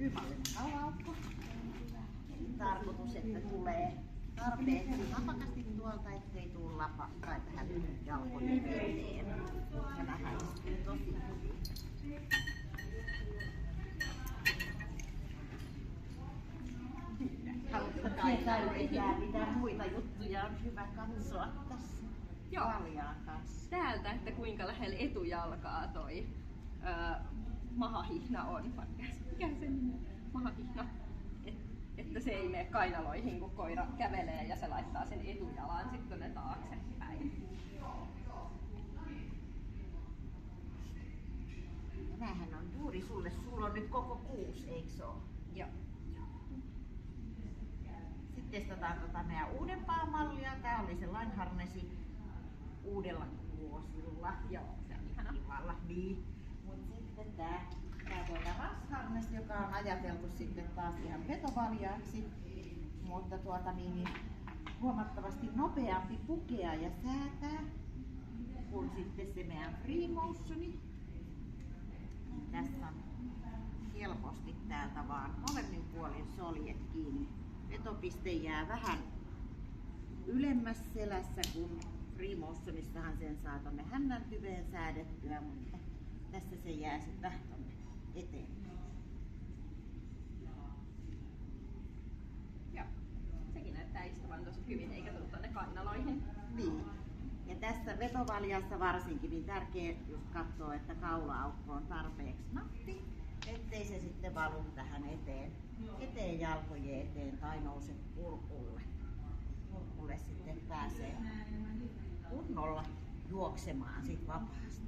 Kyymallinen kaula-aukko. Tarkoitus, että tulee tarpeeksi napakasti tuolta, ettei tule lapakkaa tähän jalkojen eteen. Ja lähestyy tosi hyvin. Haluatko mitä muita juttuja on hyvä katsoa tässä valjaan kanssa? Täältä, että kuinka lähellä etujalkaa toi mahahihna on. Mikä se nimi? Mahahihna. Että se ei mene kainaloihin, kun koira kävelee ja se laittaa sen etujalan sitten tuonne taaksepäin. Nämähän on juuri sulla on nyt koko 6, eikö se ole? Joo. Sitten testataan meidän uudempaa mallia. Tää oli se Line-harnesi uudella vuosilla. Joo, se on ihana. Kivalla. Niin. Mut sitten tää RAS-harnesi, joka on ajateltu sitten taas ihan vetovaljaaksi. Mutta huomattavasti nopeampi pukea ja säätää kuin sitten se meidän Free Motioni. Tässä on helposti täältä vaan molemmin puolin soljet kiinni. Vetopiste jää vähän ylemmäs selässä, kun Free Motionissahan sen saa tonne hännän tyveen säädettyä, mutta tässä se jää sitten tonne eteen. Joo, sekin näyttää istuvan tosi hyvin eikä tule tonne kainaloihin. Niin. Ja tässä vetovaljassa varsinkin niin tärkeää just katsoa, että kaula-aukko on tarpeeksi natti, ettei se sitten valu tähän eteen jalkojen eteen tai nouse kurkulle. Kurkulle sitten pääsee kunnolla juoksemaan sit vapaasti.